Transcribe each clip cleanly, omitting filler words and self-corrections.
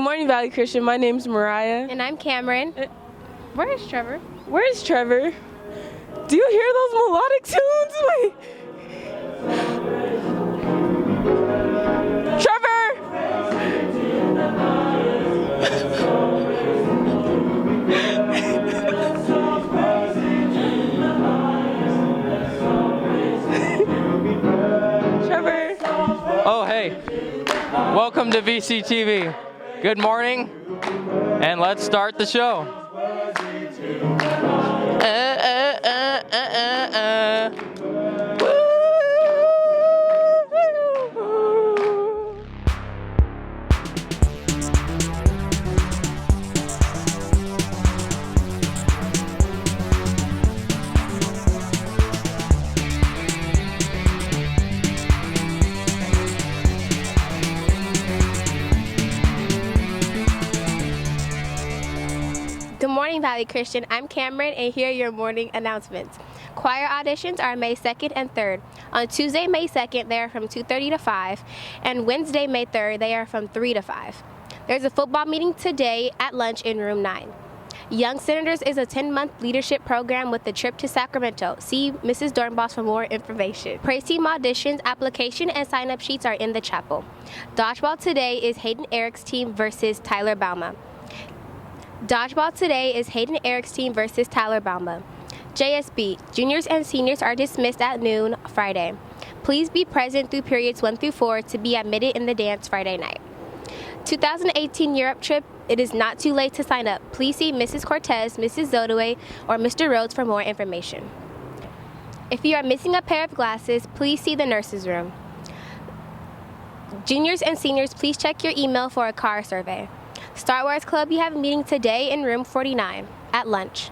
Good morning, Valley Christian. My name's Mariah. And I'm Cameron. Where is Trevor? Where's Trevor? Do you hear those melodic tunes? Wait. Trevor! Trevor! Oh, hey. Welcome to VCTV. Good morning, and let's start the show. Good morning, Valley Christian. I'm Cameron, and here are your morning announcements. Choir auditions are May 2nd and 3rd. On Tuesday, May 2nd, they are from 2:30 to 5, and Wednesday, May 3rd, they are from 3 to 5. There's a football meeting today at lunch in room 9. Young Senators is a 10-month leadership program with a trip to Sacramento. See Mrs. Dornbos for more information. Praise Team auditions, application, and sign-up sheets are in the chapel. Dodgeball today is Hayden Eric's team versus Tyler Bauma. Dodgeball today is Hayden Eric's team versus Tyler Bauma. JSB, juniors and seniors are dismissed at noon Friday. Please be present through periods 1 through 4 to be admitted in the dance Friday night. 2018 Europe trip, it is not too late to sign up. Please see Mrs. Cortez, Mrs. Zodaway, or Mr. Rhodes for more information. If you are missing a pair of glasses, please see the nurse's room. Juniors and seniors, please check your email for a car survey. Star Wars Club, you have a meeting today in room 49 at lunch.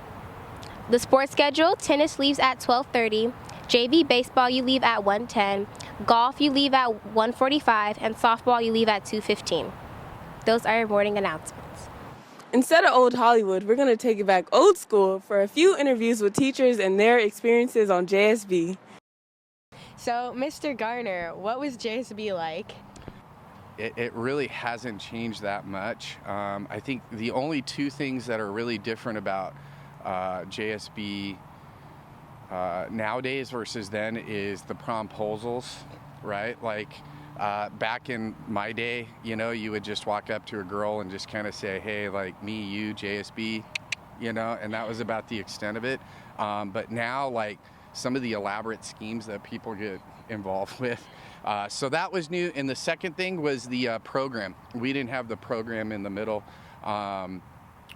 The sports schedule, tennis leaves at 12:30, JV baseball you leave at 1:10, golf you leave at 1:45, and softball you leave at 2:15. Those are your morning announcements. Instead of old Hollywood, we're going to take it back old school for a few interviews with teachers and their experiences on JSB. So, Mr. Garner, what was JSB like? It really hasn't changed that much. I think the only two things that are really different about JSB nowadays versus then is the promposals, right? Like back in my day, you know, you would just walk up to a girl and just kind of say, hey, like me, you, JSB, you know, and that was about the extent of it. But now, like, some of the elaborate schemes that people get involved with. So that was new. And the second thing was the program. We didn't have the program in the middle,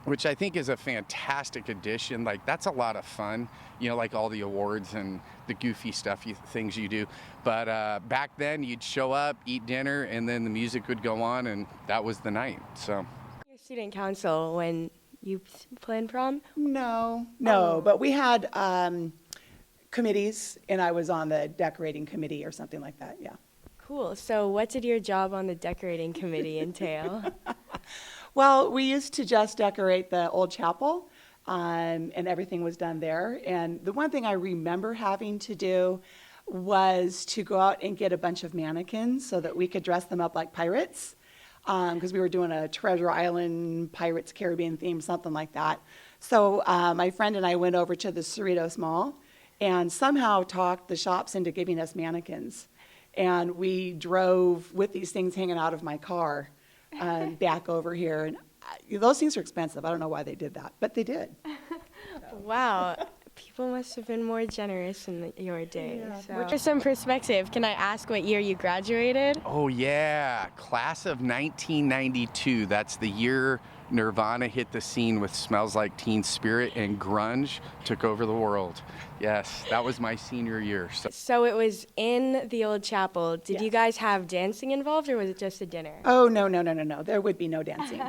which I think is a fantastic addition. Like, that's a lot of fun, you know, like all the awards and the goofy stuff, things you do. But back then, you'd show up, eat dinner, and then the music would go on, and that was the night. So, Your student council when you planned prom? No, but we had committees, and I was on the decorating committee or something like that, yeah. Cool. So what did your job on the decorating committee entail? Well, we used to just decorate the old chapel, and everything was done there. And the one thing I remember having to do was to go out and get a bunch of mannequins so that we could dress them up like pirates, because we were doing a Treasure Island, Pirates Caribbean theme, something like that. So my friend and I went over to the Cerritos Mall and somehow talked the shops into giving us mannequins. And we drove with these things hanging out of my car back over here. And those things are expensive. I don't know why they did that, but they did. Wow. People must have been more generous in your day. Yeah. So. For some perspective, can I ask what year you graduated? oh yeah, class of 1992. That's the year Nirvana hit the scene with Smells Like Teen Spirit, and grunge took over the world. Yes, that was my senior year. So it was in the old chapel. Did you Yes. guys have dancing involved, or was it just a dinner? Oh, no. There would be no dancing.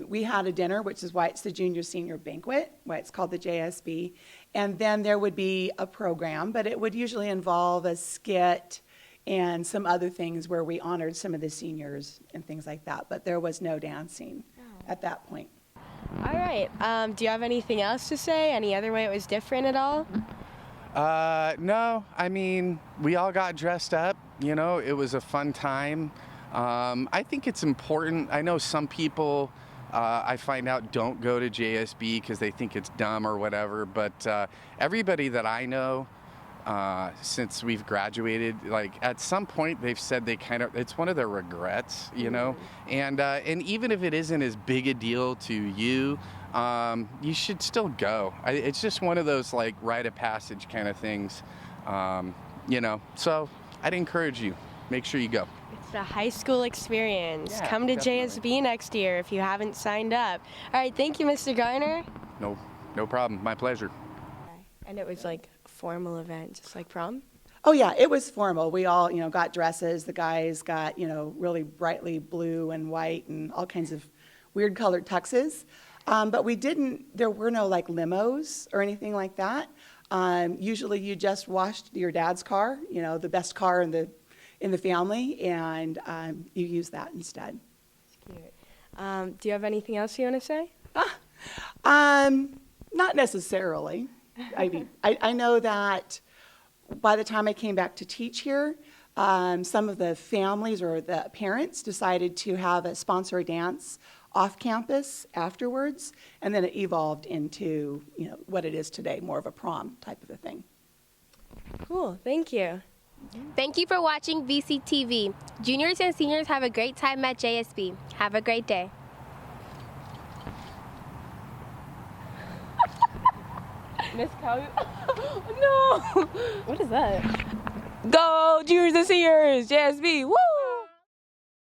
We had a dinner, which is why it's the junior senior banquet, why it's called the JSB. And then there would be a program, but it would usually involve a skit and some other things where we honored some of the seniors and things like that. But there was no dancing at that point. All right. Do you have anything else to say? Any other way it was different at all? No, I mean, we all got dressed up, you know, it was a fun time. I think it's important. I know some people I find out don't go to JSB because they think it's dumb or whatever, but everybody that I know since we've graduated, like at some point they've said it's one of their regrets, you know, and even if it isn't as big a deal to you, you should still go. It's just one of those like rite of passage kind of things, you know, so I'd encourage you, make sure you go. It's a high school experience. Yeah, Come to definitely. JSB next year if you haven't signed up. All right, thank you, Mr. Garner. No problem, my pleasure. And it was like a formal event, just like prom? Oh yeah, it was formal. We all, got dresses. The guys got, really brightly blue and white and all kinds of weird colored tuxes. But there were no like limos or anything like that. Usually you just washed your dad's car, the best car in the family, and you use that instead. That's cute. Do you have anything else you want to say? Not necessarily. I mean, I know that by the time I came back to teach here, some of the families or the parents decided to have a sponsor dance off campus afterwards, and then it evolved into what it is today, more of a prom type of a thing. Cool, thank you. Thank you for watching VCTV. Juniors and seniors have a great time at JSB. Have a great day. Miss Callie. No. What is that? Go, juniors and seniors. JSB. Woo!